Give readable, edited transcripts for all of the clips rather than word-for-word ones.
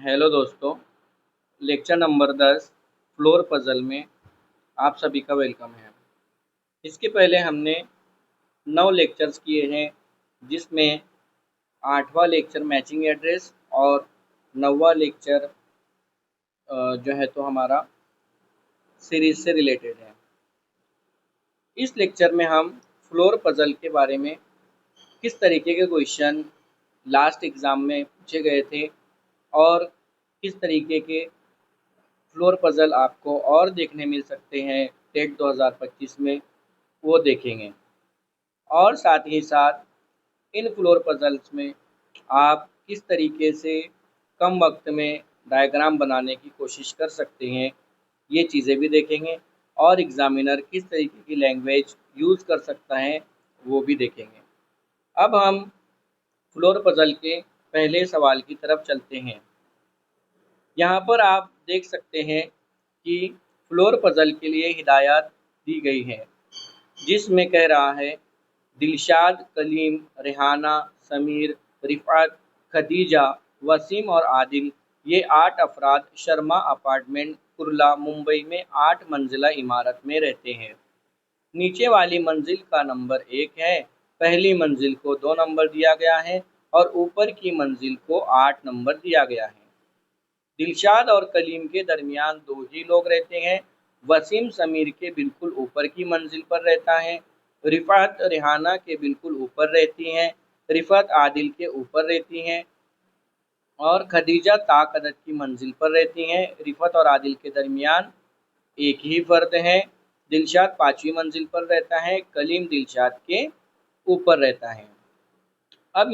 Hello दोस्तों। Lecture number 10 floor puzzle में आप सभी का वेलकम है। इसके पहले हमने 9 लेक्चर्स किए हैं, जिसमें 8वां लेक्चर मैचिंग एड्रेस और 9वां लेक्चर जो है तो हमारा सीरीज से रिलेटेड है। इस लेक्चर में हम फ्लोर पजल के बारे में किस तरीके के क्वेश्चन लास्ट एग्ज़ाम में पूछे गए थे और किस तरीके के फ्लोर पजल आपको और देखने मिल सकते हैं टेट 2025 में, वो देखेंगे। और साथ ही साथ इन फ्लोर पजल्स में आप किस तरीके से कम वक्त में डायग्राम बनाने की कोशिश कर सकते हैं, ये चीज़ें भी देखेंगे। और एग्ज़ामिनर किस तरीके की लैंग्वेज यूज़ कर सकता है, वो भी देखेंगे। अब हम फ्लोर पजल के पहले सवाल की तरफ चलते हैं। यहाँ पर आप देख सकते हैं कि फ्लोर पजल के लिए हिदायत दी गई है, जिसमें कह रहा है दिलशाद, कलीम, रेहाना, समीर, रिफ़ात, खदीजा, वसीम और आदिल, ये 8 अफराद शर्मा अपार्टमेंट, कुर्ला, मुंबई में 8 मंजिला इमारत में रहते हैं। नीचे वाली मंजिल का नंबर 1 है। पहली मंजिल को 2 नंबर दिया गया है और ऊपर की मंजिल को 8 नंबर दिया गया है। दिलशाद और कलीम के दरमियान 2 ही लोग रहते हैं। वसीम समीर के बिल्कुल ऊपर की मंजिल पर रहता है। रिफ़ात रेहाना के बिल्कुल ऊपर रहती हैं। रिफ़ात आदिल के ऊपर रहती हैं और खदीजा ताक़दत की मंजिल पर रहती हैं। रिफ़ात और आदिल के दरमियान एक ही फ़र्द है। दिलशाद 5वीं मंजिल पर रहता है। कलीम दिलशाद के ऊपर रहता है। अब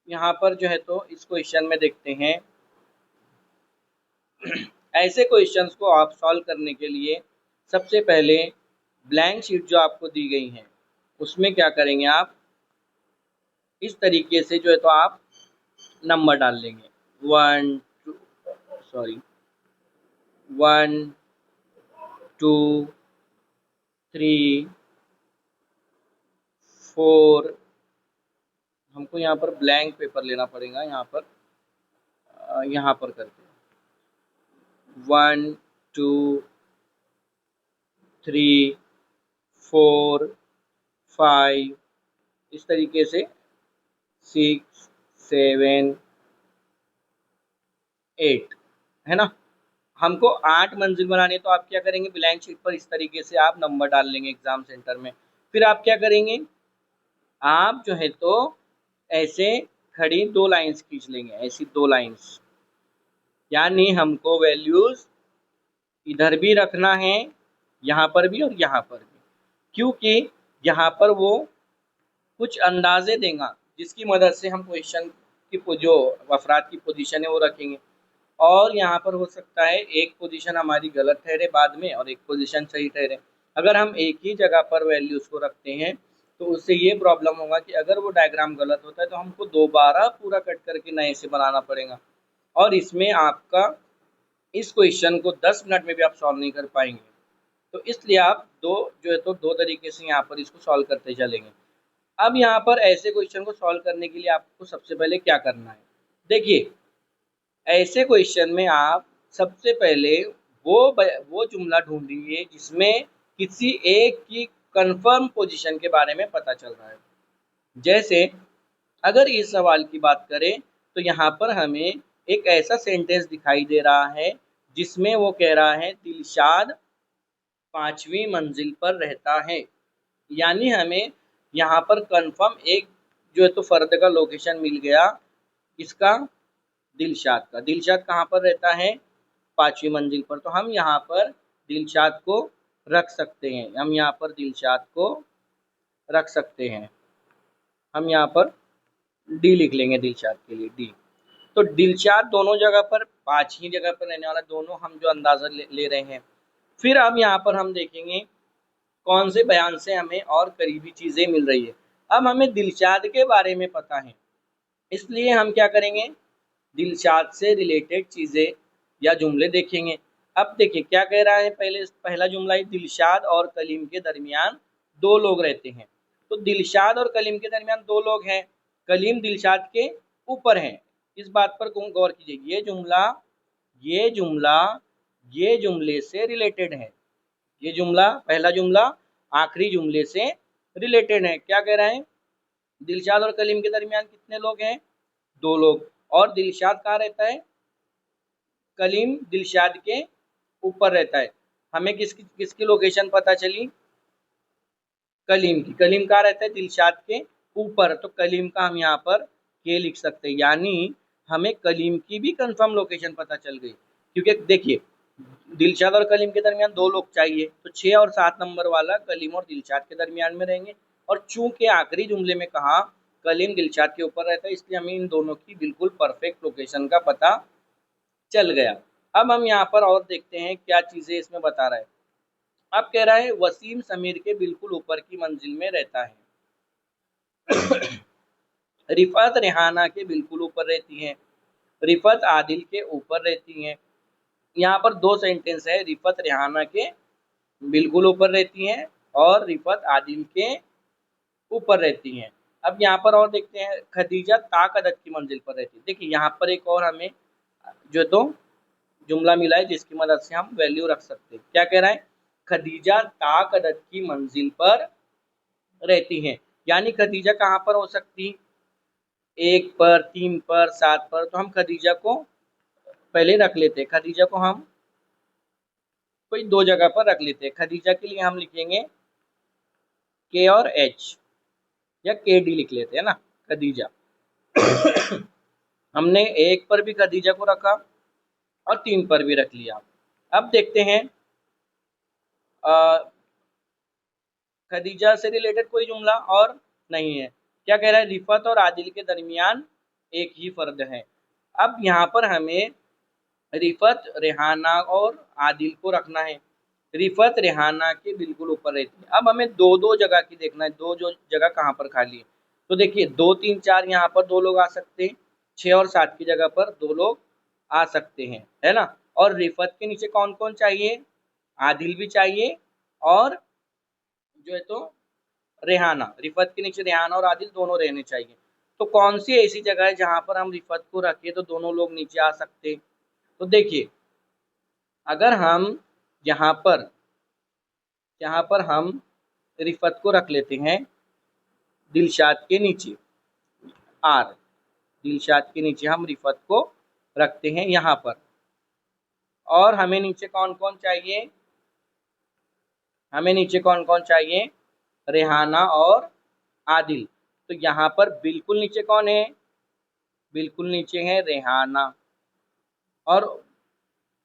यहाँ पर जो है तो इस क्वेश्चन में देखते हैं। ऐसे क्वेश्चंस को आप सॉल्व करने के लिए सबसे पहले ब्लैंक शीट जो आपको दी गई है, उसमें क्या करेंगे, आप इस तरीके से जो है तो आप नंबर डाल लेंगे। 1 2 3 4। हमको यहाँ पर ब्लैंक पेपर लेना पड़ेगा। यहाँ पर करते हैं 1 2 3 4 5, इस तरीके से 6 7 8, है ना। हमको 8 मंजिल बनानी है, तो आप क्या करेंगे, ब्लैंक शीट पर इस तरीके से आप नंबर डाल लेंगे एग्जाम सेंटर में। फिर आप क्या करेंगे, आप जो है तो ऐसे खड़ी 2 लाइंस खींच लेंगे, ऐसी 2 लाइंस। यानी हमको वैल्यूज इधर भी रखना है, यहाँ पर भी और यहाँ पर भी, क्योंकि यहाँ पर वो कुछ अंदाजे देगा जिसकी मदद से हम क्वेश्चन की जो अफराद की पोजीशन है वो रखेंगे। और यहाँ पर हो सकता है एक पोजीशन हमारी गलत ठहरे बाद में और एक पोजीशन सही ठहरे। अगर हम एक ही जगह पर वैल्यूज़ को रखते हैं तो उससे ये प्रॉब्लम होगा कि अगर वो डायग्राम गलत होता है तो हमको दोबारा पूरा कट करके नए से बनाना पड़ेगा, और इसमें आपका इस क्वेश्चन को 10 मिनट में भी आप सॉल्व नहीं कर पाएंगे। तो इसलिए आप दो तरीके से यहाँ पर इसको सॉल्व करते चलेंगे। अब यहाँ पर ऐसे क्वेश्चन को सॉल्व करने के लिए आपको सबसे पहले क्या करना है, देखिए, ऐसे क्वेश्चन में आप सबसे पहले वो जुमला ढूंढिए जिसमें किसी एक की कंफर्म पोजीशन के बारे में पता चल रहा है। जैसे अगर इस सवाल की बात करें तो यहाँ पर हमें एक ऐसा सेंटेंस दिखाई दे रहा है जिसमें वो कह रहा है दिलशाद 5वीं मंजिल पर रहता है। यानी हमें यहाँ पर कंफर्म एक जो है तो फर्द का लोकेशन मिल गया। इसका दिलशाद कहाँ पर रहता है, 5वीं मंजिल पर। तो हम यहाँ पर दिलशाद को रख सकते हैं, हम यहाँ पर दिलशाद को रख सकते हैं। हम यहाँ पर डी लिख लेंगे दिलशाद के लिए, डी। तो दिलशाद दोनों जगह पर 5 ही जगह पर रहने वाला, दोनों हम जो अंदाज़ा ले रहे हैं। फिर अब यहाँ पर हम देखेंगे कौन से बयान से हमें और करीबी चीज़ें मिल रही है। अब हमें दिलशाद के बारे में पता है, इसलिए हम क्या करेंगे, दिलशाद से रिलेटेड चीज़ें या जुमले देखेंगे। अब देखिए क्या कह रहा है, पहला जुमला है दिलशाद और कलीम के दरमियान 2 लोग रहते हैं। तो दिलशाद और कलीम के दरमियान 2 लोग हैं। कलीम दिलशाद के ऊपर हैं। इस बात पर गौर कीजिए, ये जुमला ये जुमले से रिलेटेड है। ये जुमला, पहला जुमला आखिरी जुमले से रिलेटेड है। क्या कह रहा है? दिलशाद और कलीम के दरमियान कितने लोग हैं? 2 लोग। और दिलशाद कहाँ रहता है? कलीम दिलशाद के ऊपर रहता है। हमें किसकी किसकी लोकेशन पता चली? कलीम की। कलीम कहाँ रहता है? दिलशाद के ऊपर। तो कलीम का हम यहाँ पर के लिख सकते हैं, यानी हमें कलीम की भी कंफर्म लोकेशन पता चल गई। क्योंकि देखिए, दिलशाद और कलीम के दरमियान 2 लोग चाहिए, तो 6 और 7 नंबर वाला कलीम और दिलशाद के दरमियान में रहेंगे। और चूंकि आखिरी जुमले में कहा कलीम दिलशाद के ऊपर रहता है, इसलिए हमें इन दोनों की बिल्कुल परफेक्ट लोकेशन का पता चल गया। अब हम यहाँ पर और देखते हैं क्या चीजें इसमें बता रहा है। अब कह रहा है वसीम समीर के बिल्कुल ऊपर की मंजिल में रहता है। रिफत रेहाना के बिल्कुल ऊपर रहती हैं। रिफत आदिल के ऊपर रहती हैं। यहाँ पर 2 सेंटेंस है, रिफत रेहाना के बिल्कुल ऊपर रहती हैं और रिफत आदिल के ऊपर रहती हैं। अब यहाँ पर और देखते हैं, खदीजा ताकदत की मंजिल पर रहती है। देखिए यहाँ पर एक और हमें जो तो जुमला मिला है जिसकी मदद से हम वैल्यू रख सकते हैं। क्या कह रहा है? खदीजा ताकदत की मंजिल पर रहती हैं, यानी खदीजा कहाँ पर हो सकती? 1 पर, 3 पर, 7 पर। तो हम खदीजा को पहले रख लेते हैं। खदीजा को हम कोई 2 जगह पर रख लेते हैं। खदीजा के लिए हम लिखेंगे के और एच, या के डी लिख लेते हैं ना, खदीजा। हमने 1 पर भी खदीजा को रखा और 3 पर भी रख लिया। अब देखते हैं खदीजा से रिलेटेड कोई जुमला और नहीं है। क्या कह रहा है? रिफत और आदिल के दरमियान एक ही फर्द है। अब यहाँ पर हमें रिफत, रेहाना और आदिल को रखना है। रिफत रेहाना के बिल्कुल ऊपर रहती है। अब हमें 2 जगह की देखना है, 2 जगह कहाँ पर खाली है। तो देखिए 2, 3, 4 यहाँ पर 2 लोग आ सकते हैं। 6 और 7 की जगह पर 2 लोग आ सकते हैं, है ना। और रिफत के नीचे कौन कौन चाहिए? आदिल भी चाहिए और जो है तो रेहाना। रिफत के नीचे रेहाना और आदिल दोनों रहने चाहिए। तो कौन सी ऐसी जगह है जहां पर हम रिफत को रखें तो दोनों लोग नीचे आ सकते? तो देखिए, अगर हम यहाँ पर हम रिफत को रख लेते हैं दिलशाद के नीचे, आर, दिलशाद के नीचे हम रिफत को रखते हैं यहाँ पर। और हमें नीचे कौन कौन चाहिए? हमें नीचे कौन कौन चाहिए? रेहाना और आदिल। तो यहाँ पर बिल्कुल नीचे कौन है? बिल्कुल नीचे है रेहाना, और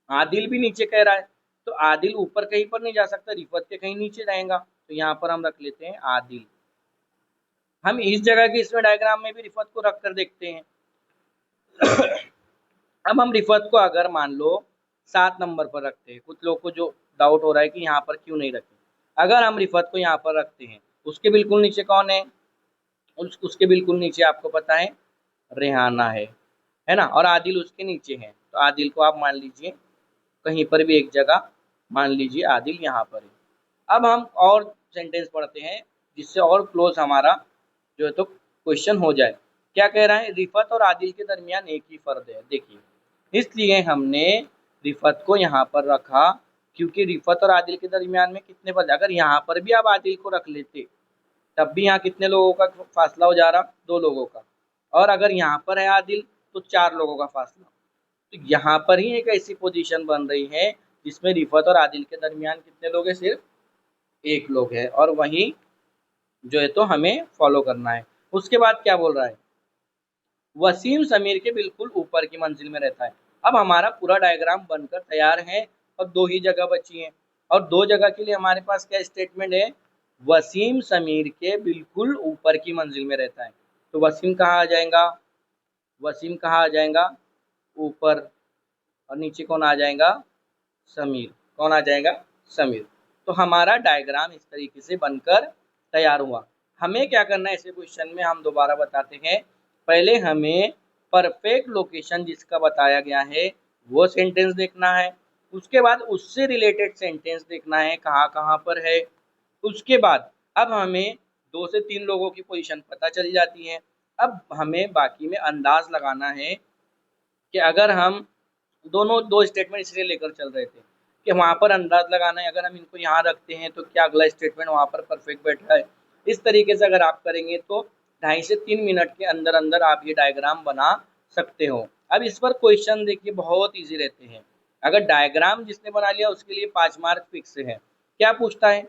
आदिल भी नीचे कह रहा है। तो आदिल ऊपर कहीं पर नहीं जा सकता, रिफत के कहीं नीचे रहेगा। तो यहाँ पर हम रख लेते हैं आदिल। हम इस जगह के इसमें डायग्राम में भी रिफत को रख कर देखते हैं। अब हम रिफत को अगर मान लो 7 नंबर पर रखते हैं, कुछ लोग को जो डाउट हो रहा है कि यहाँ पर क्यों नहीं रखें। अगर हम रिफत को यहाँ पर रखते हैं, उसके बिल्कुल नीचे कौन है? उसके बिल्कुल नीचे आपको पता है रेहाना है ना, और आदिल उसके नीचे है। तो आदिल को आप मान लीजिए कहीं पर भी एक जगह मान लीजिए आदिल यहाँ पर है। अब हम और सेंटेंस पढ़ते हैं जिससे और क्लोज हमारा जो है तो क्वेश्चन हो जाए। क्या कह रहा है? रिफत और आदिल के दरमियान एक ही फर्द है। देखिए, इसलिए हमने रिफत को यहाँ पर रखा क्योंकि रिफत और आदिल के दरमियान में कितने फर्द? अगर यहाँ पर भी आप आदिल को रख लेते तब भी यहाँ कितने लोगों का फासला हो जा रहा? 2 लोगों का। और अगर यहाँ पर है आदिल तो 4 लोगों का फासला। तो यहाँ पर ही एक ऐसी पोजीशन बन रही है जिसमें रिफत और आदिल के दरमियान कितने लोग हैं? सिर्फ 1 लोग है, और वही जो है तो हमें फॉलो करना है। उसके बाद क्या बोल रहा है? वसीम समीर के बिल्कुल ऊपर की मंजिल में रहता है। अब हमारा पूरा डायग्राम बनकर तैयार है और 2 ही जगह बची हैं, और 2 जगह के लिए हमारे पास क्या स्टेटमेंट है? वसीम समीर के बिल्कुल ऊपर की मंजिल में रहता है। तो वसीम कहाँ आ जाएगा? वसीम कहाँ आ जाएगा? ऊपर। और नीचे कौन आ जाएगा? समीर। कौन आ जाएगा? समीर। तो हमारा डायग्राम इस तरीके से बनकर तैयार हुआ। हमें क्या करना है ऐसे क्वेश्चन में, हम दोबारा बताते हैं। पहले हमें परफेक्ट लोकेशन जिसका बताया गया है वो सेंटेंस देखना है। उसके बाद उससे रिलेटेड सेंटेंस देखना है कहाँ कहाँ पर है। उसके बाद अब हमें 2 से 3 लोगों की पोजीशन पता चल जाती है। अब हमें बाकी में अंदाज लगाना है कि अगर हम दोनों दो स्टेटमेंट इसलिए लेकर चल रहे थे कि वहाँ पर अंदाज लगाना है, अगर हम इनको यहाँ रखते हैं तो क्या अगला स्टेटमेंट वहाँ पर परफेक्ट बैठ रहा है। इस तरीके से अगर आप करेंगे तो 2.5 से 3 मिनट के अंदर अंदर आप ये डायग्राम बना सकते हो। अब इस पर क्वेश्चन देखिए बहुत ईजी रहते हैं। अगर डायग्राम जिसने बना लिया उसके लिए 5 मार्क फिक्स है। क्या पूछता है?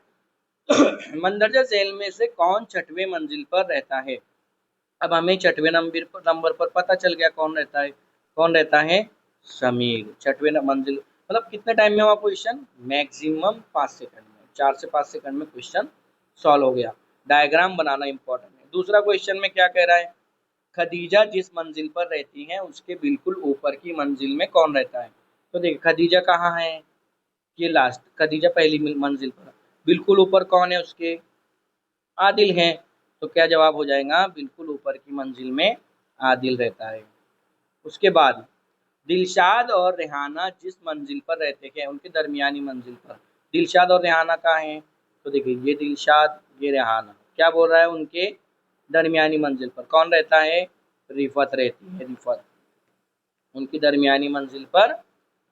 मंदरजा जेल में से कौन 6वें मंजिल पर रहता है? अब हमें 6वें नंबर पर पता चल गया कौन रहता है। कौन रहता है? समीर। 6वें मंजिल मतलब कितने टाइम में हुआ क्वेश्चन? मैक्सिमम 5 सेकंड में, 4 से 5 सेकंड में क्वेश्चन सॉल्व हो गया। डायग्राम बनाना इंपॉर्टेंट है। दूसरा क्वेश्चन में क्या कह रहा है? खदीजा जिस मंजिल पर रहती है उसके बिल्कुल ऊपर की मंजिल में कौन रहता है? तो देखिए खदीजा कहाँ है? ये लास्ट, खदीजा पहली मंजिल पर। बिल्कुल ऊपर कौन है उसके? आदिल है। तो क्या जवाब हो जाएगा? बिल्कुल ऊपर की मंजिल में आदिल रहता है। उसके बाद दिलशाद और रेहाना जिस मंजिल पर रहते हैं उनके दरमियानी मंजिल पर। दिलशाद और रेहाना कहाँ हैं? तो देखिए ये दिलशाद, ये रेहाना। क्या बोल रहा है? उनके दरमियानी मंजिल पर कौन रहता है? रिफत रहती है, रिफत। उनकी दरमियानी मंजिल पर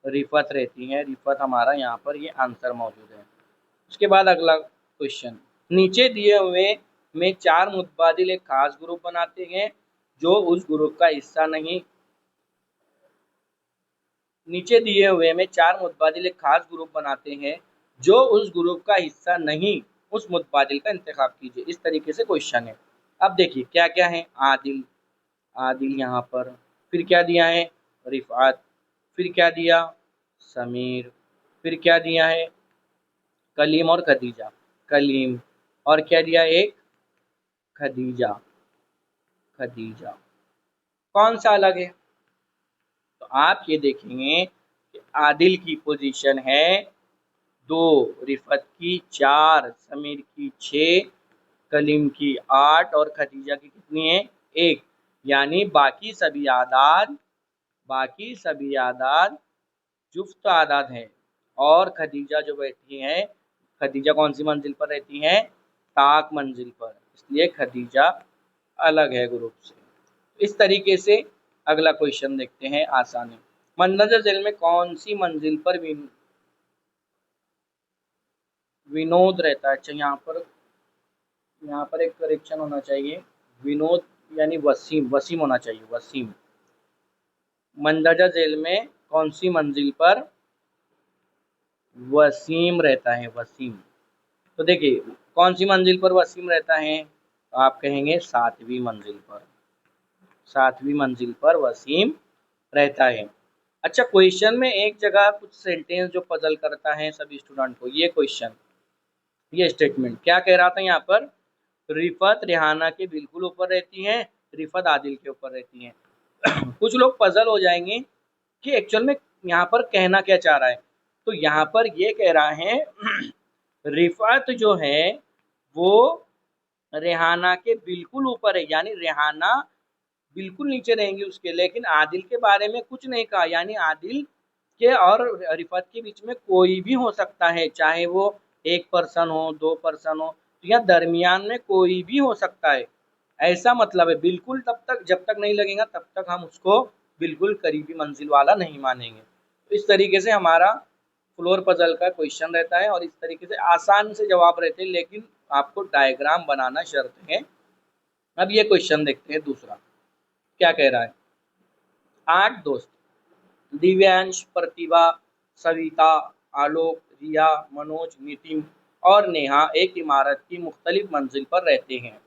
रिफत रहती है। रिफत हमारा यहाँ पर ये आंसर मौजूद है। उसके बाद अगला क्वेश्चन, नीचे दिए हुए में 4 मुतबादिल एक खास ग्रुप बनाते हैं जो उस ग्रुप का हिस्सा नहीं। नीचे दिए हुए में 4 मुतबादिल एक खास ग्रुप बनाते हैं जो उस ग्रुप का हिस्सा नहीं, उस मुतबादिल का इंतखाब कीजिए। इस तरीके से क्वेश्चन है। अब देखिए क्या क्या है? आदिल, आदिल यहाँ पर। फिर क्या दिया है? रिफात। फिर क्या दिया? समीर। फिर क्या दिया है? कलीम और खदीजा। कलीम। और क्या दिया? एक खदीजा। खदीजा। कौन सा अलग है? तो आप ये देखेंगे कि आदिल की पोजीशन है 2, रिफत की 4, समीर की 6, कलीम की 8 और खदीजा की कितनी है? 1। यानी बाकी सभी आदाद जुफ्त आदाद हैं। और खदीजा जो बैठी है, खदीजा कौन सी मंजिल पर रहती हैं? ताक मंजिल पर। इसलिए खदीजा अलग है ग्रुप से। इस तरीके से अगला क्वेश्चन देखते हैं, आसान है। मंदरजा जेल में कौन सी मंजिल पर विनोद रहता है? अच्छा यहाँ पर एक करेक्शन होना चाहिए। विनोद यानी वसीम, वसीम होना चाहिए, वसीम। मंदरजा जेल में कौन सी मंजिल पर वसीम रहता है? वसीम। तो देखिए कौन सी मंजिल पर वसीम रहता है? तो आप कहेंगे 7वीं मंजिल पर। 7वीं मंजिल पर वसीम रहता है। अच्छा, क्वेश्चन में एक जगह कुछ सेंटेंस जो पजल करता है सभी स्टूडेंट को, ये क्वेश्चन, ये स्टेटमेंट क्या कह रहा था यहाँ पर? रिफत रेहाना के बिल्कुल ऊपर रहती है, रिफत आदिल के ऊपर रहती है। कुछ लोग पजल हो जाएंगे कि एक्चुअल में यहाँ पर कहना क्या चाह रहा है। तो यहाँ पर ये कह रहा है रिफत जो है वो रेहाना के बिल्कुल ऊपर है, यानी रेहाना बिल्कुल नीचे रहेंगी उसके, लेकिन आदिल के बारे में कुछ नहीं कहा। यानी आदिल के और रिफत के बीच में कोई भी हो सकता है, चाहे वो 1 पर्सन हो, 2 पर्सन हो, तो यहाँ दरमियान में कोई भी हो सकता है, ऐसा मतलब है। बिल्कुल तब तक, जब तक नहीं लगेगा तब तक हम उसको बिल्कुल करीबी मंजिल वाला नहीं मानेंगे। तो इस तरीके से हमारा फ्लोर पजल का क्वेश्चन रहता है और इस तरीके से आसान से जवाब रहते हैं, लेकिन आपको डायग्राम बनाना शर्त है। अब ये क्वेश्चन देखते हैं दूसरा, क्या कह रहा है? 8 दोस्त दिव्यांश, प्रतिभा, सविता, आलोक, रिया, मनोज, नितिन और नेहा एक इमारत की मुख्तलिफ मंजिल पर रहते हैं,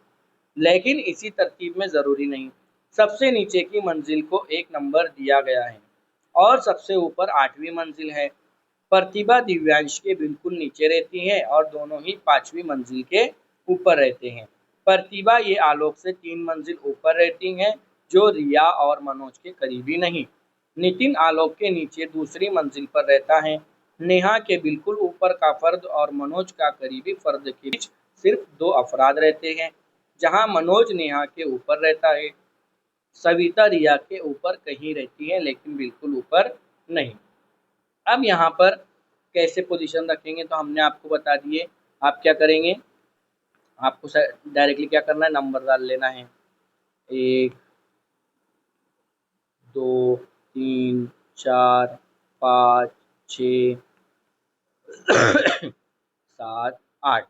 लेकिन इसी तरतीब में ज़रूरी नहीं। सबसे नीचे की मंजिल को 1 नंबर दिया गया है और सबसे ऊपर 8वीं मंजिल है। प्रतिभा दिव्यांश के बिल्कुल नीचे रहती है और दोनों ही 5वीं मंजिल के ऊपर रहते हैं। प्रतिभा ये आलोक से 3 मंजिल ऊपर रहती हैं, जो रिया और मनोज के करीबी नहीं। नितिन आलोक के नीचे दूसरी मंजिल पर रहता है। नेहा के बिल्कुल ऊपर का फर्द और मनोज का करीबी फर्द के बीच सिर्फ 2 अफराद रहते हैं, जहां मनोज नेहा के ऊपर रहता है। सविता रिया के ऊपर कहीं रहती है, लेकिन बिल्कुल ऊपर नहीं। अब यहाँ पर कैसे पोजीशन रखेंगे तो हमने आपको बता दिए। आप क्या करेंगे? आपको डायरेक्टली क्या करना है? नंबर डाल लेना है। 1 2 3 4 5 6 7 8।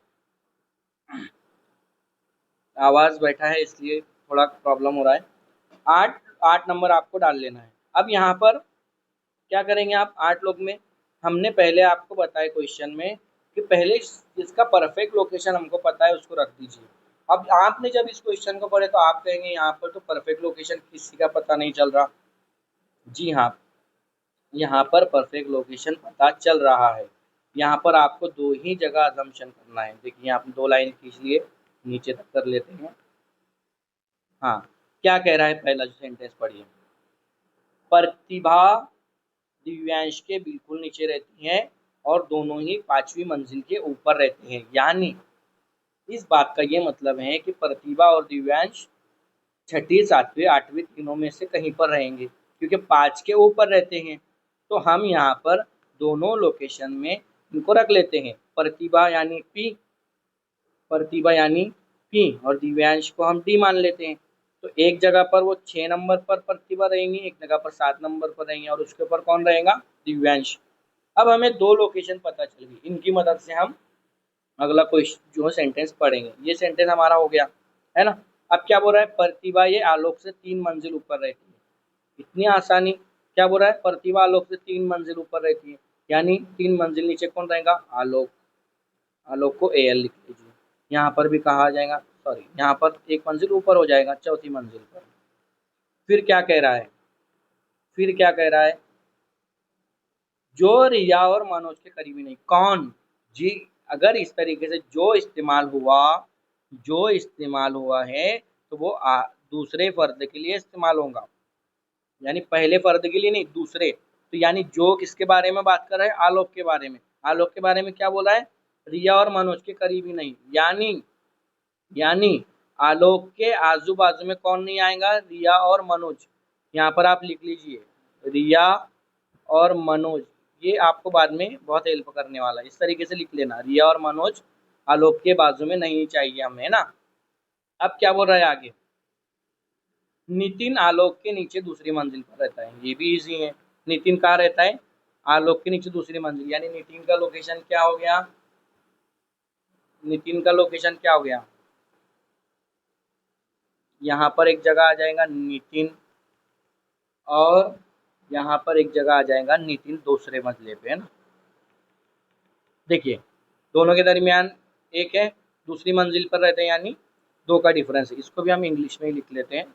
आवाज़ बैठा है इसलिए थोड़ा प्रॉब्लम हो रहा है। 8 8 नंबर आपको डाल लेना है। अब यहाँ पर क्या करेंगे आप 8 लोग में, हमने पहले आपको बताया क्वेश्चन में कि पहले जिसका परफेक्ट लोकेशन हमको पता है उसको रख दीजिए। अब आपने जब इस क्वेश्चन को पढ़े तो आप कहेंगे यहाँ पर तो परफेक्ट लोकेशन किसी का पता नहीं चल रहा। जी हाँ, यहाँ पर परफेक्ट लोकेशन पता चल रहा है। यहाँ पर आपको दो ही जगह अजम्पशन करना है। देखिए यहाँ पर 2 लाइन खींच लिए, नीचे तक कर लेते हैं। हाँ, क्या कह रहा है पहला जो सेंटेंस पढ़िए। प्रतिभा दिव्यांश के बिल्कुल नीचे रहती हैं और दोनों ही 5वीं मंजिल के ऊपर रहते हैं। यानी इस बात का ये मतलब है कि प्रतिभा और दिव्यांश 6ठी 7वीं 8वीं तीनों में से कहीं पर रहेंगे, क्योंकि 5 के ऊपर रहते हैं। तो हम यहाँ पर दोनों लोकेशन में इनको रख लेते हैं। प्रतिभा यानी पी, प्रतिभा यानी पी और दिव्यांश को हम डी मान लेते हैं। तो एक जगह पर वो 6 नंबर पर प्रतिभा रहेंगी, एक जगह पर 7 नंबर पर रहेंगी और उसके ऊपर कौन रहेगा? दिव्यांश। अब हमें 2 लोकेशन पता चल गई, इनकी मदद से हम अगला क्वेश्चन जो सेंटेंस पढ़ेंगे। ये सेंटेंस हमारा हो गया है ना। अब क्या बोल रहा है? प्रतिभा ये आलोक से 3 मंजिल ऊपर रहती है। इतनी आसानी। क्या बोल रहा है? प्रतिभा आलोक से 3 मंजिल ऊपर रहती है, यानी 3 मंजिल नीचे कौन रहेगा? आलोक। आलोक को AL लिख लीजिए। यहाँ पर भी कहा जाएगा, सॉरी यहाँ पर 1 मंजिल ऊपर हो जाएगा, 4थी मंजिल पर। फिर क्या कह रहा है? फिर क्या कह रहा है? जो रिया और मनोज के करीबी नहीं। कौन? जी, अगर इस तरीके से जो इस्तेमाल हुआ है तो वो दूसरे फर्द के लिए इस्तेमाल होगा, यानी पहले फर्द के लिए नहीं, दूसरे। तो यानी जो किसके बारे में बात कर रहा है? आलोक के बारे में। आलोक के बारे में क्या बोला है? रिया और मनोज के करीबी नहीं। यानी आलोक के आजू बाजू में कौन नहीं आएगा? रिया और मनोज। यहाँ पर आप लिख लीजिए रिया और मनोज। ये आपको बाद में बहुत हेल्प करने वाला है, इस तरीके से लिख लेना, रिया और मनोज आलोक के बाजू में नहीं चाहिए हमें ना। अब क्या बोल रहा है आगे? नितिन आलोक के नीचे दूसरी मंजिल पर रहता है। ये भी इजी है। नितिन कहाँ रहता है? आलोक के नीचे दूसरी मंजिल, यानी नितिन का लोकेशन क्या हो गया? नितिन का लोकेशन क्या हो गया? यहाँ पर एक जगह आ जाएगा नितिन और यहाँ पर एक जगह आ जाएगा नितिन दूसरे मंजिले पे, है ना। देखिए दोनों के दरमियान एक है, दूसरी मंजिल पर रहते हैं, यानी 2 का डिफरेंस है। इसको भी हम इंग्लिश में ही लिख लेते हैं,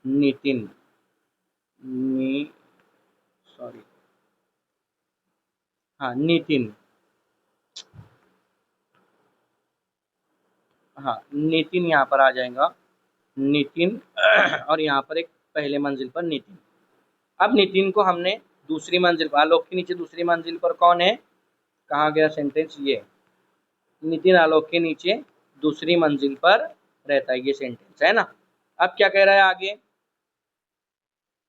नितिन नी सॉरी हाँ नितिन, हाँ नितिन यहाँ पर आ जाएगा नितिन और यहाँ पर एक पहले मंजिल पर नितिन। अब नितिन को हमने दूसरी मंजिल पर, आलोक के नीचे दूसरी मंजिल पर कौन है? कहाँ गया सेंटेंस? ये नितिन आलोक के नीचे दूसरी मंजिल पर रहता है, ये सेंटेंस है ना। अब क्या कह रहा है आगे?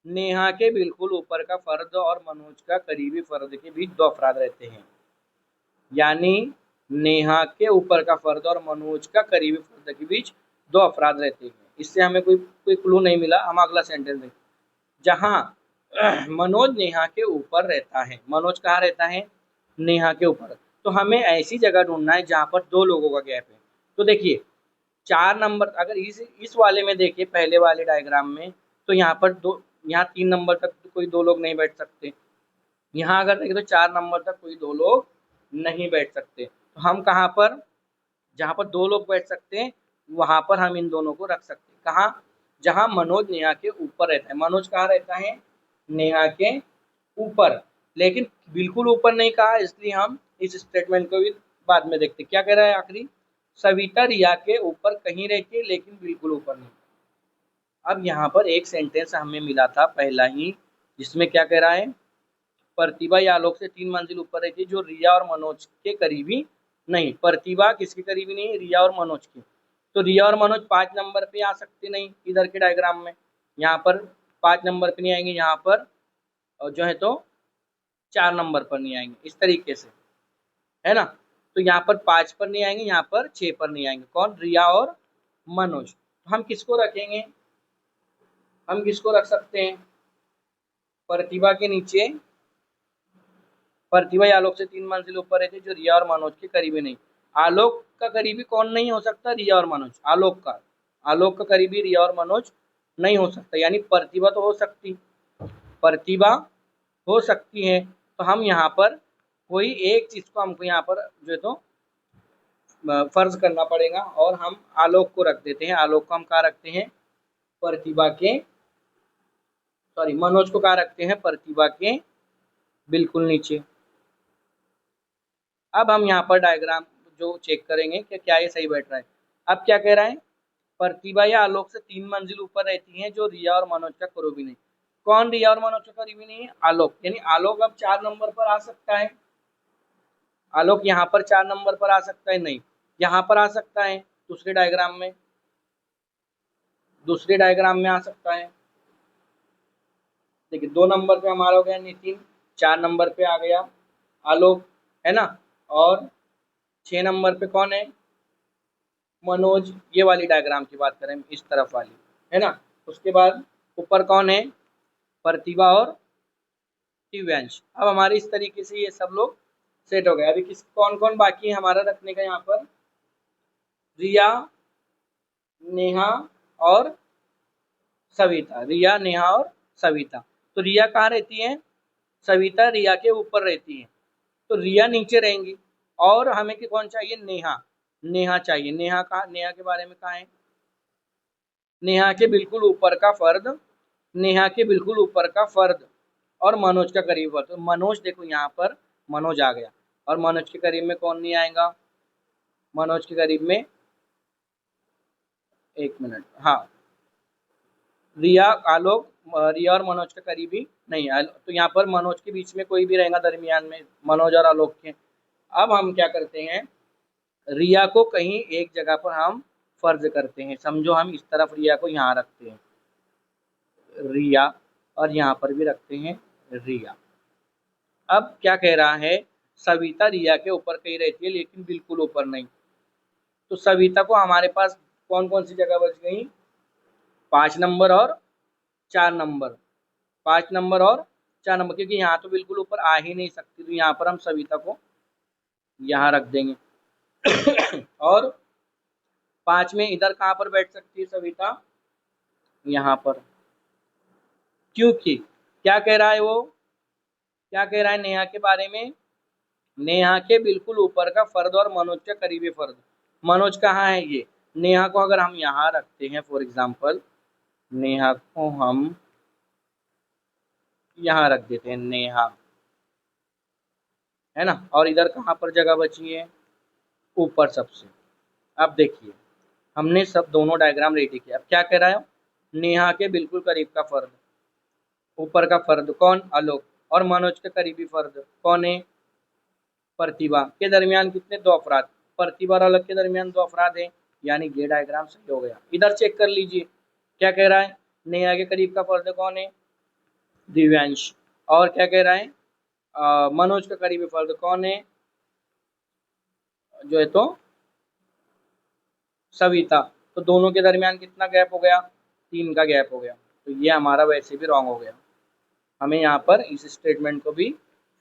नेहा के बिल्कुल ऊपर का फर्द और मनोज का करीबी फर्द के बीच 2 अफराद रहते हैं। यानी नेहा के ऊपर का फर्द और मनोज का करीबी फर्द के बीच 2 अफराद रहते हैं। इससे हमें कोई क्लू नहीं मिला। हम अगला सेंटेंस देखें। जहाँ मनोज नेहा के ऊपर रहता है। मनोज कहाँ रहता है? नेहा के ऊपर। तो हमें ऐसी जगह ढूंढना है जहाँ पर 2 लोगों का गैप है। तो देखिए 4 नंबर, अगर इस वाले में देखिए पहले वाले डायग्राम में, तो यहाँ पर यहाँ 3 नंबर तक कोई 2 लोग नहीं बैठ सकते। यहाँ अगर देखें तो 4 नंबर तक कोई 2 लोग नहीं बैठ सकते। तो हम कहाँ पर, जहाँ पर 2 लोग बैठ सकते हैं वहाँ पर हम इन दोनों को रख सकते हैं। कहाँ? जहाँ मनोज नेहा के ऊपर रहता है। मनोज कहाँ रहता है? नेहा के ऊपर, लेकिन बिल्कुल ऊपर नहीं कहा, इसलिए हम इस स्टेटमेंट को भी बाद में देखते। क्या कह रहा है आखिरी? सविता रिया के ऊपर कहीं रहती है लेकिन बिल्कुल ऊपर नहीं। अब यहाँ पर एक सेंटेंस हमें मिला था पहला ही, जिसमें क्या कह रहा है? प्रतिभा या आलोक से 3 मंजिल ऊपर रहती है, जो रिया और मनोज के करीबी नहीं। प्रतिभा किसके करीबी नहीं? रिया और मनोज के। तो रिया और मनोज 5 नंबर पे आ सकते नहीं इधर के डायग्राम में। यहाँ पर 5 नंबर पे नहीं आएंगे, यहाँ पर और जो है तो 4 नंबर पर नहीं आएंगे, इस तरीके से, है ना। तो यहाँ पर 5 पर नहीं आएंगे, यहाँ पर 6 पर नहीं आएंगे। कौन? रिया और मनोज। तो हम किसको रखेंगे? हम किसको रख सकते हैं? प्रतिभा के नीचे, प्रतिभा या आलोक से 3 मंजिल ऊपर रहती है, जो रिया और मनोज के करीबी नहीं। आलोक का करीबी कौन नहीं हो सकता? रिया और मनोज। आलोक का करीबी रिया और मनोज नहीं हो सकता, यानी प्रतिभा तो हो सकती, प्रतिभा हो सकती है। तो हम यहाँ पर कोई एक चीज को हमको यहाँ पर जो है तो फर्ज करना पड़ेगा, और हम आलोक को रख देते हैं। आलोक को हम कहाँ रखते हैं? प्रतिभा के, सॉरी, मनोज को कहाँ रखते हैं? प्रतिभा के बिल्कुल नीचे। अब हम यहाँ पर डायग्राम जो चेक करेंगे कि क्या ये सही बैठ रहा है। अब क्या कह रहा है? प्रतिभा या आलोक से 3 मंजिल ऊपर रहती हैं, जो रिया और मनोज का करीबी नहीं। कौन रिया और मनोज का करीबी नहीं है? आलोक। यानी आलोक अब 4 नंबर पर आ सकता है। आलोक यहाँ पर 4 नंबर पर आ सकता है? नहीं, यहाँ पर आ सकता है, दूसरे डायग्राम में, दूसरे डायग्राम में आ सकता है। देखिए 2 नंबर पे हमारा हो गया नितिन, 4 नंबर पे आ गया आलोक, है ना। और 6 नंबर पे कौन है? मनोज। ये वाली डायग्राम की बात करें, इस तरफ वाली, है ना। उसके बाद ऊपर कौन है? प्रतिभा और दिव्यांश। अब हमारे इस तरीके से ये सब लोग सेट हो गए। अभी किस कौन कौन बाकी है हमारा रखने का यहाँ पर? रिया, नेहा और सविता। रिया, नेहा और सविता। तो रिया कहाँ रहती है? सविता रिया के ऊपर रहती है, तो रिया नीचे रहेंगी। और हमें कि कौन चाहिए? नेहा। नेहा चाहिए। नेहा का, नेहा के बारे में कहा है? नेहा के बिल्कुल ऊपर का फर्द, नेहा के बिल्कुल ऊपर का फर्द और मनोज का करीब फर्द। तो मनोज, देखो यहाँ पर मनोज आ गया, और मनोज के करीब में कौन नहीं आएगा? मनोज के करीब में, एक मिनट, हाँ, रिया, आलोक, रिया और मनोज के करीबी नहीं है। तो यहाँ पर मनोज के बीच में कोई भी रहेगा दरमियान में, मनोज और आलोक के। अब हम क्या करते हैं? रिया को कहीं एक जगह पर हम फर्ज करते हैं। समझो हम इस तरफ रिया को यहाँ रखते हैं, रिया, और यहाँ पर भी रखते हैं रिया। अब क्या कह रहा है? सविता रिया के ऊपर कहीं रहती है, लेकिन बिल्कुल ऊपर नहीं। तो सविता को हमारे पास कौन कौन सी जगह बच गई? 5 नंबर और 4 नंबर। 5 नंबर और 4 नंबर, क्योंकि यहाँ तो बिल्कुल ऊपर आ ही नहीं सकती, तो यहाँ पर हम सविता को यहाँ रख देंगे। और 5 में इधर कहाँ पर बैठ सकती है सविता? यहाँ पर। क्योंकि क्या कह रहा है वो? क्या कह रहा है नेहा के बारे में? नेहा के बिल्कुल ऊपर का फर्द और मनोज का करीबी फर्द। मनोज कहाँ है? ये। नेहा को अगर हम यहाँ रखते हैं, फॉर एग्जाम्पल, नेहा को हम यहाँ रख देते हैं, नेहा, है ना। और इधर कहाँ पर जगह बची है? ऊपर सबसे। अब देखिए, हमने सब दोनों डायग्राम रेडी किया। अब क्या कह रहा है? नेहा के बिल्कुल करीब का फर्द, ऊपर का फर्द कौन? आलोक। और मनोज के करीबी फर्द कौन है? प्रतिभा। के दरमियान कितने? 2 अफराद। प्रतिभा और आलोक के दरमियान 2 अफराद है, यानी ये डायग्राम सही हो गया। इधर चेक कर लीजिए, क्या कह रहा है? नेहा के करीब का फर्द कौन है? दिव्यांश। और क्या कह रहा है? मनोज का करीबी फर्द कौन है? जो है तो सविता। तो दोनों के दरमियान कितना गैप हो गया? 3 का गैप हो गया। तो ये हमारा वैसे भी रॉन्ग हो गया। हमें यहाँ पर इस स्टेटमेंट को भी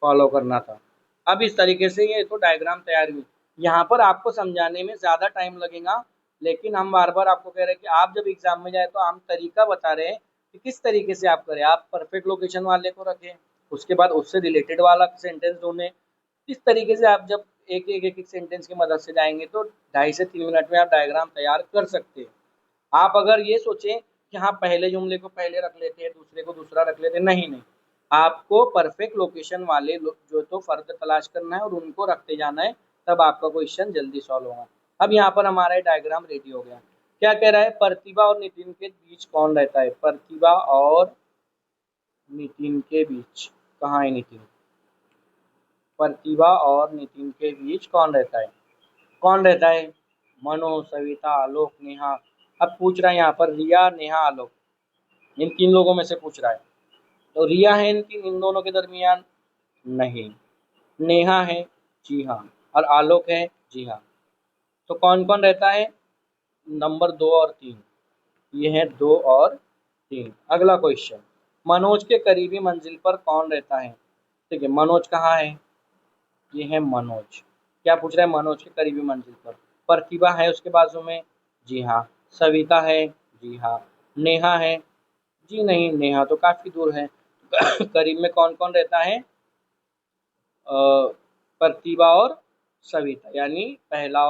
फॉलो करना था। अब इस तरीके से ये तो डायग्राम तैयार हुई। यहाँ पर आपको समझाने में ज़्यादा टाइम लगेगा, लेकिन हम बार बार आपको कह रहे हैं कि आप जब एग्जाम में जाए तो हम तरीका बता रहे हैं कि किस तरीके से आप करें। आप परफेक्ट लोकेशन वाले को रखें, उसके बाद उससे रिलेटेड वाला सेंटेंस ढूंढें। इस तरीके से आप जब एक सेंटेंस की मदद से जाएंगे तो 2.5 से 3 मिनट में आप डायग्राम तैयार कर सकते हैं। आप अगर ये सोचें कि हाँ पहले जुमले को पहले रख लेते हैं, दूसरे को दूसरा रख लेते हैं, नहीं नहीं, आपको परफेक्ट लोकेशन वाले जो तो फर्द तलाश करना है और उनको रखते जाना है, तब आपका क्वेश्चन जल्दी सॉल्व होगा। अब यहाँ पर हमारा डायग्राम रेडी हो गया। क्या कह रहा है? प्रतिभा और नितिन के बीच कौन रहता है? प्रतिभा और नितिन के बीच, कहाँ है नितिन? प्रतिभा और नितिन के बीच कौन रहता है? कौन रहता है? मनोज, सविता, आलोक, नेहा। अब पूछ रहा है यहाँ पर रिया, नेहा, आलोक, इन 3 लोगों में से पूछ रहा है। तो रिया है इन दोनों के दरमियान? नहीं। नेहा है? जी हाँ। और आलोक है? जी हाँ। तो कौन कौन रहता है? नंबर 2 और 3, ये है 2 और 3। अगला क्वेश्चन, मनोज के करीबी मंजिल पर कौन रहता है? ठीक है, मनोज कहाँ है? ये है मनोज। क्या पूछ रहा है? मनोज के करीबी मंजिल पर प्रतिभा है उसके बाजू में? जी हाँ। सविता है? जी हाँ। नेहा है? जी नहीं, नेहा तो काफी दूर है। करीब में कौन कौन रहता है? प्रतिभा और सविता, यानी पहला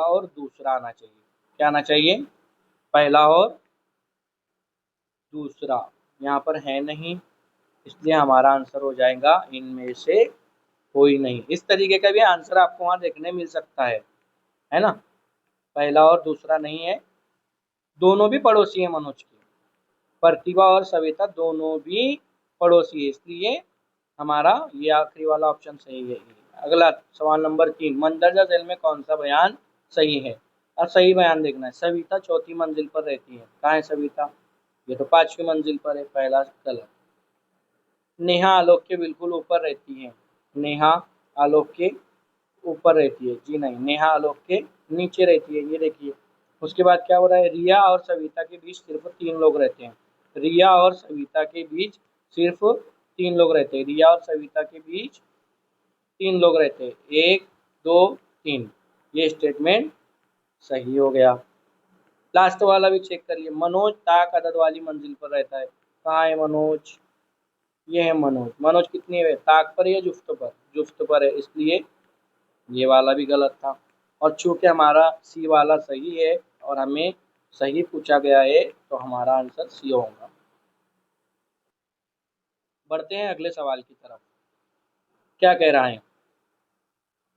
और दूसरा आना चाहिए। क्या आना चाहिए? पहला और दूसरा। यहाँ पर है नहीं, इसलिए हमारा आंसर हो जाएगा इनमें से कोई नहीं। इस तरीके का भी आंसर आपको वहां देखने मिल सकता है ना। पहला और दूसरा नहीं है, दोनों भी पड़ोसी है मनोज के। प्रतिभा और सविता दोनों भी पड़ोसी है, इसलिए हमारा ये आखिरी वाला ऑप्शन सही है। अगला सवाल नंबर 3, मंदरजा जेल में कौन सा बयान सही है? अब सही बयान देखना है। सविता चौथी मंजिल पर रहती है। कहाँ है सविता? ये तो 5वीं मंजिल पर है, पहला गलत। नेहा आलोक के बिल्कुल ऊपर रहती है। नेहा आलोक के ऊपर रहती है? जी नहीं, नेहा आलोक के नीचे रहती है। ये देखिए। उसके बाद क्या हो रहा है? रिया और सविता के बीच सिर्फ 3 लोग रहते हैं। रिया और सविता के बीच सिर्फ 3 लोग रहते हैं। रिया और सविता के बीच 3 लोग रहते हैं। 1 2 3, ये स्टेटमेंट सही हो गया। लास्ट वाला भी चेक करिए। मनोज ताक अदद वाली मंजिल पर रहता है। कहाँ है मनोज? ये है मनोज। मनोज कितनी है? ताक पर या जुफ्त पर? जुफ्त पर है, इसलिए ये वाला भी गलत था। और चूंकि हमारा सी वाला सही है और हमें सही पूछा गया है, तो हमारा आंसर सी होगा। बढ़ते हैं अगले सवाल की तरफ। क्या कह रहा है?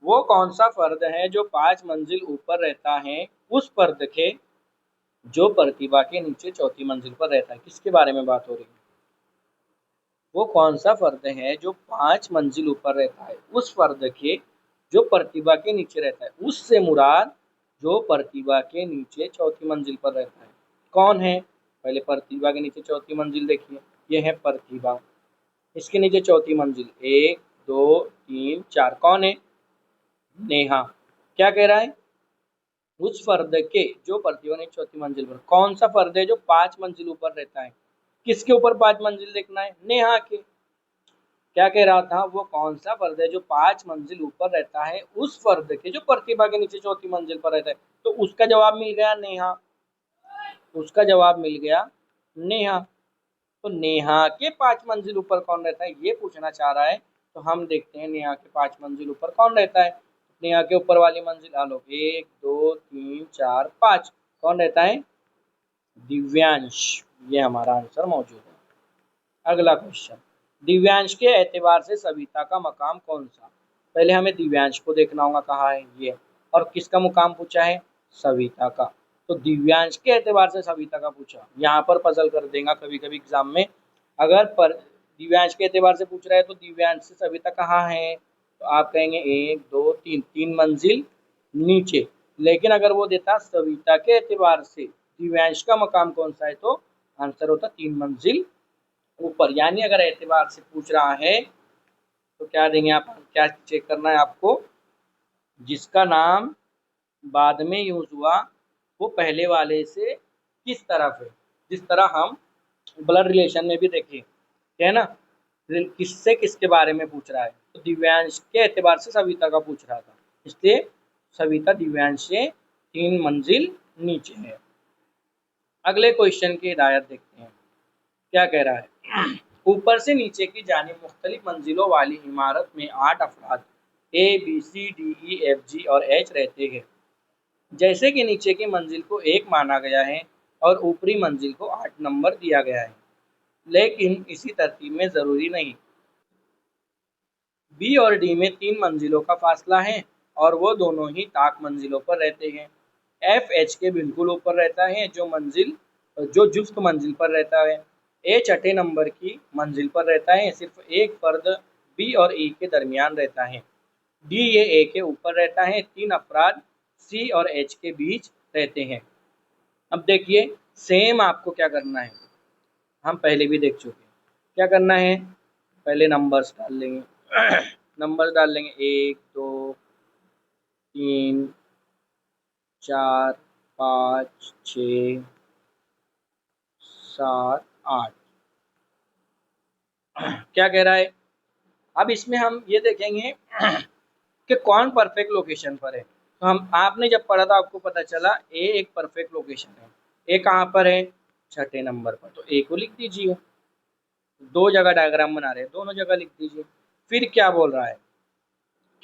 वो कौन सा फर्द है जो 5 मंजिल ऊपर रहता है उस फर्द के जो प्रतिभा के नीचे चौथी मंजिल पर रहता है? किसके बारे में बात हो रही है? वो कौन सा फर्द है जो 5 मंजिल ऊपर रहता है उस फर्द के जो प्रतिभा के नीचे रहता है? उससे मुराद जो प्रतिभा के नीचे चौथी मंजिल पर रहता है। कौन है? पहले प्रतिभा के नीचे चौथी मंजिल देखिए। ये है प्रतिभा। इसके नीचे चौथी मंजिल 1 2 3 4, कौन है? नेहा। क्या कह रहा है? उस फर्द के जो प्रतिभा ने चौथी मंजिल पर, कौन सा फर्द है जो 5 मंजिल ऊपर रहता है? किसके ऊपर 5 मंजिल देखना है? नेहा के। क्या कह रहा था? वो कौन सा फर्द है जो 5 मंजिल ऊपर रहता है उस फर्द के जो प्रतिभा के नीचे चौथी मंजिल पर रहता है? तो उसका जवाब मिल गया नेहा। उसका जवाब मिल गया नेहा। तो नेहा के 5 मंजिल ऊपर कौन रहता है, ये पूछना चाह रहा है। तो हम देखते हैं नेहा के 5 मंजिल ऊपर कौन रहता है। नेहा के ऊपर वाली मंजिल आलोक, 1 2 3 4 5, कौन रहता है? दिव्यांश। ये हमारा आंसर मौजूद है। अगला क्वेश्चन, दिव्यांश के एतबार से सविता का मकाम कौन सा? पहले हमें दिव्यांश को देखना होगा कहाँ है ये, और किसका मुकाम पूछा है? सविता का। तो दिव्यांश के एतबार से सविता का पूछा, यहाँ पर पजल कर देगा कभी कभी एग्जाम में। अगर पर दिव्यांश के एतबार से पूछ रहा है तो दिव्यांश से सविता कहाँ है? तो आप कहेंगे 1 2 3, 3 मंजिल नीचे। लेकिन अगर वो देता सविता के एतबार से दिव्यांश का मकाम कौन सा है, तो आंसर होता 3 मंजिल ऊपर। यानी अगर एतबार से पूछ रहा है तो क्या देंगे आप? क्या चेक करना है आपको? जिसका नाम बाद में यूज हुआ वो पहले वाले से किस तरफ है। जिस तरह हम ब्लड रिलेशन में भी देखें, है ना, किससे किसके बारे में पूछ रहा है, तो दिव्यांश के एतबार से सविता का पूछ रहा था, इसलिए सविता दिव्यांश से 3 मंजिल नीचे है। अगले क्वेश्चन की हिदायत देखते हैं। क्या कह रहा है? ऊपर से नीचे की जानिब मुख्तलिफ मंजिलों वाली इमारत में 8 अफराद ABCDEFG और H रहते हैं। जैसे कि नीचे की मंजिल को 1 माना गया है और ऊपरी मंजिल को 8 नंबर दिया गया है, लेकिन इसी तरतीब में ज़रूरी नहीं। बी और डी में 3 मंजिलों का फासला है और वो दोनों ही ताक मंजिलों पर रहते हैं। एफ एच के बिल्कुल ऊपर रहता है जो जुफ्त मंजिल पर रहता है। ए छठे नंबर की मंजिल पर रहता है। सिर्फ एक फर्द बी और ई के दरमियान रहता है। डी ये ए के ऊपर रहता है। 3 अफराद सी और एच के बीच रहते हैं। अब देखिए, सेम आपको क्या करना है, हम पहले भी देख चुके हैं। क्या करना है? पहले नंबर्स डाल लेंगे। नंबर्स डाल लेंगे 1 2 3 4 5 6 7 8। क्या कह रहा है? अब इसमें हम ये देखेंगे कि कौन परफेक्ट लोकेशन पर है। तो हम आपने जब पढ़ा था आपको पता चला ए एक परफेक्ट लोकेशन है। ए कहाँ पर है? छठे नंबर पर। तो ए को लिख दीजिए। दो जगह डायग्राम बना रहे हैं, दोनों जगह लिख दीजिए। फिर क्या बोल रहा है?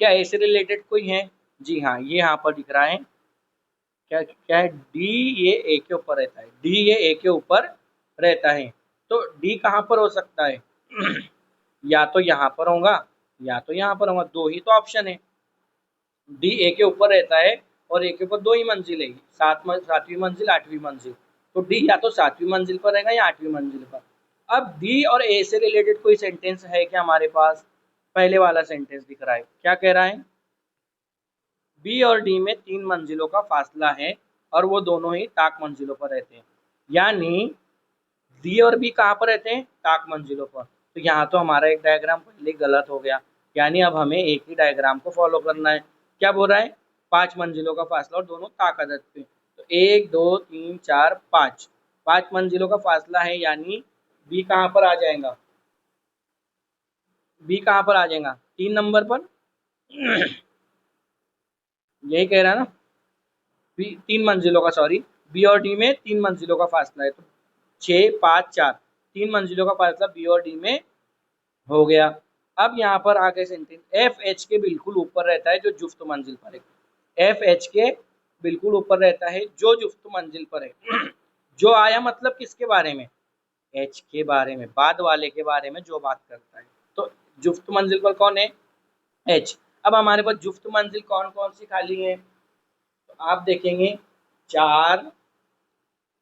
क्या ए से रिलेटेड कोई है? जी हाँ, ये यहाँ पर दिख रहा है। क्या क्या है? डी। ये ए के ऊपर रहता है। डी ये ए के ऊपर रहता है। तो डी कहाँ पर हो सकता है? या तो यहाँ पर होगा या तो यहाँ पर होगा, दो ही तो ऑप्शन है। डी ए के ऊपर रहता है और ए के ऊपर दो ही मंजिल है, सातवीं मंजिल, आठवीं मंजिल। तो डी या तो सातवीं मंजिल पर रहेगा या आठवीं मंजिल पर। अब डी और ए से रिलेटेड कोई सेंटेंस है क्या हमारे पास? पहले वाला सेंटेंस दिख रहा है। क्या कह रहा है? बी और डी में 3 मंजिलों का फासला है और वो दोनों ही ताक मंजिलों पर रहते हैं। यानी डी और बी कहाँ पर रहते हैं? ताक मंजिलों पर। तो यहाँ तो हमारा एक डायग्राम पहले गलत हो गया। यानी अब हमें एक ही डायग्राम को फॉलो करना है। क्या बोल रहा है? 5 मंजिलों का फासला और दोनों ताक अदद पे। तो 1 2 3 4 5, 5 मंजिलों का फासला है। यानी बी कहाँ पर आ जाएगा? बी कहाँ पर आ जाएगा? 3 नंबर पर। यही कह रहा है ना? बी 3 मंजिलों का, सॉरी, बी और डी में 3 मंजिलों का फासला है। तो 6 5 4, 3 मंजिलों का फासला बी और डी में हो गया। अब यहाँ पर आगे सेंटेंस, एफ एच के बिल्कुल ऊपर रहता है जो जुफ्त मंजिल पर है। एफ एच के बिल्कुल ऊपर रहता है जो जुफ्त मंजिल पर है। जो आया मतलब किसके बारे में? एच के बारे में, बाद वाले के बारे में जो बात करता है। तो जुफ्त मंजिल पर कौन है? एच। अब हमारे पास जुफ्त मंजिल कौन कौन सी खाली है? तो आप देखेंगे 4,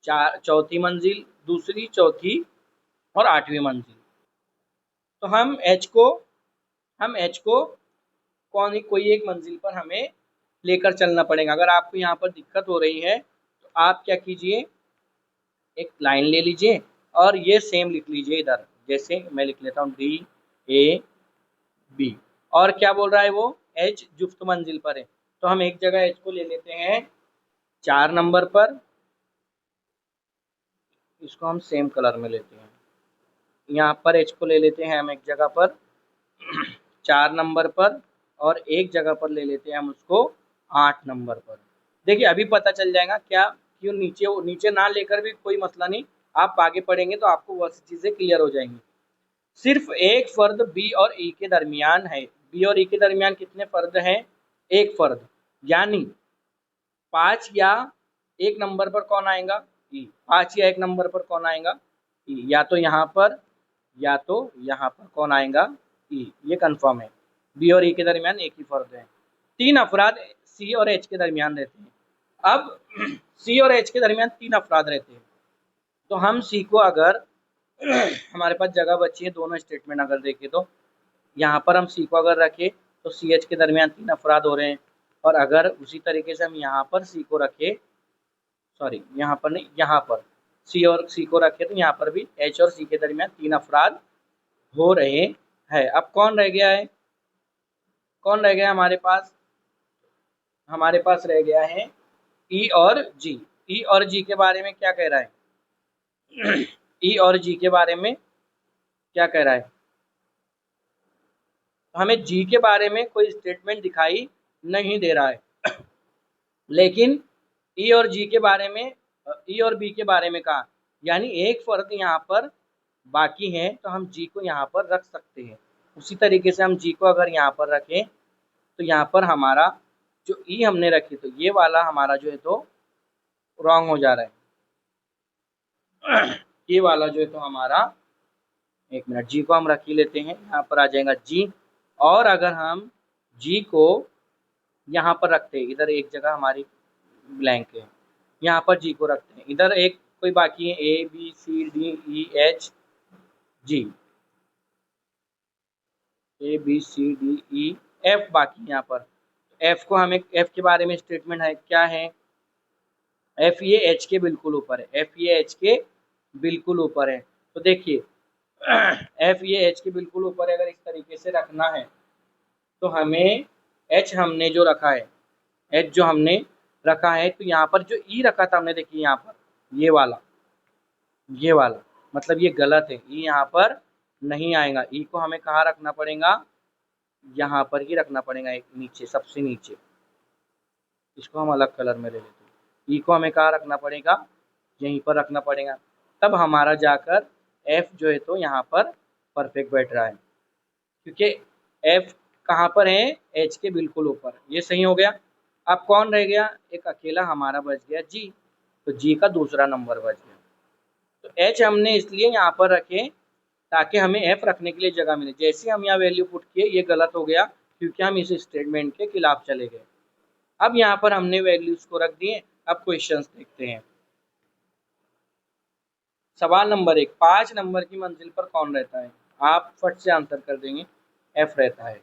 चौथी मंजिल, दूसरी, चौथी और 8वीं मंजिल। तो हम एच को कोई एक मंजिल पर हमें लेकर चलना पड़ेगा। अगर आपको यहाँ पर दिक्कत हो रही है तो आप क्या कीजिए, एक लाइन ले लीजिए और ये सेम लिख लीजिए इधर। जैसे मैं लिख लेता हूँ डी ए बी। और क्या बोल रहा है वो? एच जुफ्त मंजिल पर है। तो हम एक जगह एच को ले लेते हैं 4 नंबर पर। इसको हम सेम कलर में लेते हैं। यहाँ पर एच को ले लेते हैं हम एक जगह पर 4 नंबर पर, और एक जगह पर ले लेते हैं हम उसको 8 नंबर पर। देखिए अभी पता चल जाएगा क्या, क्यों नीचे नीचे ना लेकर भी कोई मसला नहीं, आप आगे पढ़ेंगे तो आपको वो चीज़ें क्लियर हो जाएंगी। सिर्फ एक फर्द बी और ई के दरमियान है। बी और ई के दरमियान कितने फर्द हैं? एक फर्द। यानी 5 या 1 नंबर पर कौन आएगा? ई। 5 या 1 नंबर पर कौन आएगा? ई। या तो यहाँ पर या तो यहाँ पर कौन आएगा? ई। ये कंफर्म है। बी और ई के दरमियान एक ही फर्द है। 3 अफराद सी और एच के दरमियान रहते हैं। अब सी और एच के दरमियान 3 अफराद रहते हैं। तो हम सी को अगर हमारे पास जगह बची है, दोनों स्टेटमेंट अगर देखें तो यहाँ पर हम सी को अगर रखें तो सी एच के दरमियान 3 अफराद हो रहे हैं। और अगर उसी तरीके से हम यहाँ पर सी को रखें, सॉरी यहाँ पर नहीं, यहाँ पर सी को रखें तो यहाँ पर भी एच और सी के दरमियान 3 अफराद हो रहे हैं। अब कौन रह गया है? कौन रह गया हमारे पास? हमारे पास रह गया है ई और जी। ई और जी के बारे में क्या कह रहा है? ई और जी के बारे में क्या कह रहा है? हमें जी के बारे में कोई स्टेटमेंट दिखाई नहीं दे रहा है, लेकिन ई और जी के बारे में, ई और बी के बारे में कहा। यानी एक फर्क यहाँ पर बाकी है तो हम जी को यहाँ पर रख सकते हैं। उसी तरीके से हम जी को अगर यहाँ पर रखें तो यहाँ पर हमारा जो ई हमने रखी तो ये वाला हमारा जो है तो रॉन्ग हो जा रहा है। ये वाला जो है तो हमारा, एक मिनट, जी को हम रख ही लेते हैं, यहाँ पर आ जाएगा जी। और अगर हम जी को यहाँ पर रखते हैं, इधर एक जगह हमारी ब्लैंक है, यहाँ पर जी को रखते हैं, इधर एक कोई बाकी है A B C D E H G, A B C D E F बाकी यहाँ पर। एफ को हमें, एफ के बारे में स्टेटमेंट है क्या है? एफ ये एच के बिल्कुल ऊपर है। एफ ये एच के बिल्कुल ऊपर है। तो देखिए एफ ये एच के बिल्कुल ऊपर है। अगर इस तरीके से रखना है तो हमें एच हमने जो रखा है, एच जो हमने रखा है, तो यहाँ पर जो ई रखा था हमने, देखिए यहाँ पर ये वाला, ये वाला, मतलब ये गलत है, ई यहाँ पर नहीं आएगा। ई को हमें कहाँ रखना पड़ेगा, यहाँ पर ही रखना पड़ेगा, एक नीचे, सबसे नीचे। इसको हम अलग कलर में ले लेते हैं। ई को हमें कहाँ रखना पड़ेगा, यहीं पर रखना पड़ेगा। तब हमारा जाकर एफ जो है तो यहाँ पर परफेक्ट बैठ रहा है, क्योंकि एफ कहाँ पर है, एच के बिल्कुल ऊपर। ये सही हो गया। अब कौन रह गया, एक अकेला हमारा बच गया जी, तो जी का दूसरा नंबर बच गया। तो एच हमने इसलिए यहाँ पर रखे ताकि हमें एफ रखने के लिए जगह मिले। जैसे हम यहाँ वैल्यू पुट किए, ये गलत हो गया क्योंकि हम इस स्टेटमेंट के खिलाफ चले गए। अब यहाँ पर हमने वैल्यूज को रख दिए। अब क्वेश्चंस देखते हैं। सवाल नंबर 1, 5 नंबर की मंजिल पर कौन रहता है? आप फट से आंसर कर देंगे, एफ रहता है।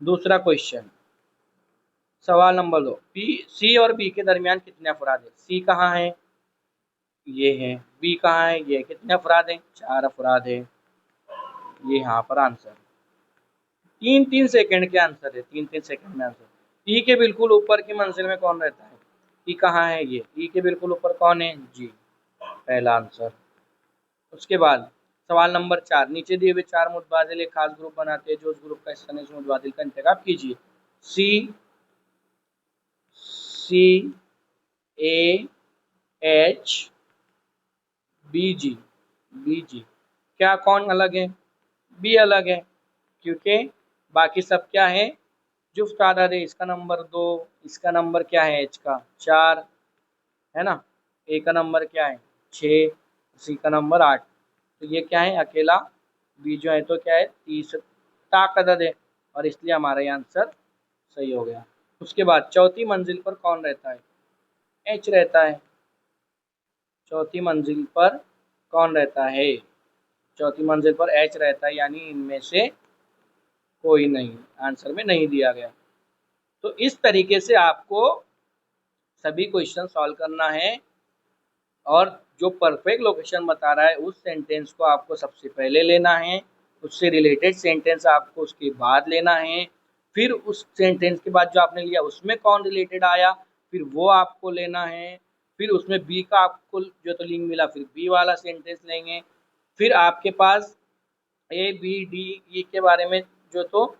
दूसरा क्वेश्चन, सवाल नंबर 2, पी सी और बी के दरमियान कितने अफराद हैं? सी कहाँ है, ये है। बी कहाँ है, ये। कितने अफराद हैं? 4 अफराद है। ये यहाँ पर आंसर 3-3 सेकंड के आंसर है, 3-3 सेकंड में आंसर। ई के बिल्कुल ऊपर की मंजिल में कौन रहता है? ई कहाँ है, ये। ई के बिल्कुल ऊपर कौन है, जी, पहला आंसर। उसके बाद सवाल नंबर 4, नीचे दिए हुए 4 मुतबादिल एक खास ग्रुप बनाते हैं, जो उस ग्रुप का हिस्सा नहीं, उस मुतबादिल का इंतखाब कीजिए। सी, सी, ए, एच, बी, जी। बी, जी। क्या कौन अलग है? बी अलग है, क्योंकि बाकी सब क्या है, जुफ्त तादाद है। इसका नंबर 2, इसका नंबर क्या है, एच का 4 है ना, ए का नंबर क्या है 6, सी का नंबर 8। तो ये क्या है, अकेला। बी जो है तो क्या है, 30 ताक अदद है, और इसलिए हमारा ये आंसर सही हो गया। उसके बाद चौथी मंजिल पर कौन रहता है? एच रहता है। चौथी मंजिल पर कौन रहता है? चौथी मंजिल पर एच रहता है, यानी इनमें से कोई नहीं, आंसर में नहीं दिया गया। तो इस तरीके से आपको सभी क्वेश्चन सॉल्व करना है, और जो परफेक्ट लोकेशन बता रहा है उस सेंटेंस को आपको सबसे पहले लेना है, उससे रिलेटेड सेंटेंस आपको उसके बाद लेना है, फिर उस सेंटेंस के बाद जो आपने लिया उसमें कौन रिलेटेड आया, फिर वो आपको लेना है, फिर उसमें बी का आपको जो तो लिंक मिला, फिर बी वाला सेंटेंस लेंगे। फिर आपके पास ए बी डी ई के बारे में जो तो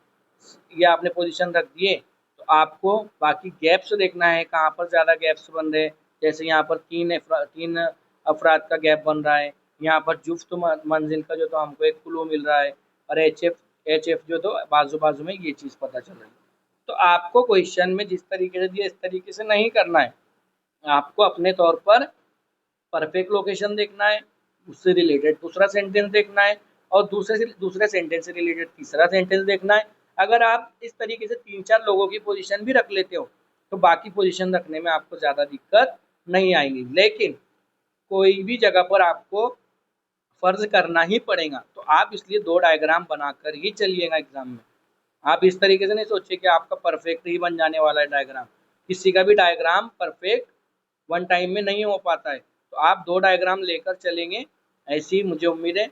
ये आपने पोजीशन रख दिए, तो आपको बाकी गैप्स देखना है, कहाँ पर ज़्यादा गैप्स बन रहे हैं। जैसे यहाँ पर 3 अफराद का गैप बन रहा है, यहाँ पर जुफ्त मंजिल का जो तो हमको एक क्लू मिल रहा है, और एच एफ जो तो बाजू बाजू में ये चीज़ पता चल रही है। तो आपको क्वेश्चन में जिस तरीके से दिया इस तरीके से नहीं करना है, आपको अपने तौर पर परफेक्ट लोकेशन देखना है, उससे रिलेटेड दूसरा सेंटेंस देखना है, और दूसरे सेंटेंस से रिलेटेड तीसरा सेंटेंस देखना है। अगर आप इस तरीके से 3-4 लोगों की पोजीशन भी रख लेते हो, तो बाकी पोजीशन रखने में आपको ज़्यादा दिक्कत नहीं आएगी। लेकिन कोई भी जगह पर आपको फर्ज करना ही पड़ेगा, तो आप इसलिए 2 डायग्राम बनाकर ही चलिएगा एग्जाम में। आप इस तरीके से नहीं सोचिए कि आपका परफेक्ट ही बन जाने वाला है डायग्राम। किसी का भी डायग्राम परफेक्ट वन टाइम में नहीं हो पाता है, तो आप 2 डायग्राम लेकर चलेंगे, ऐसी मुझे उम्मीद है।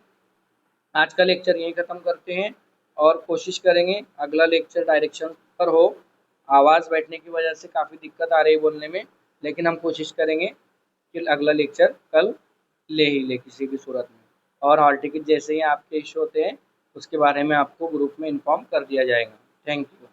आज का लेक्चर यहीं ख़त्म करते हैं, और कोशिश करेंगे अगला लेक्चर डायरेक्शन पर हो। आवाज़ बैठने की वजह से काफ़ी दिक्कत आ रही है बोलने में, लेकिन हम कोशिश करेंगे कि अगला लेक्चर कल ले ही ले किसी भी सूरत में। और हॉल टिकट जैसे ही आपके इशू होते हैं उसके बारे में आपको ग्रुप में इन्फॉर्म कर दिया जाएगा। Thank you.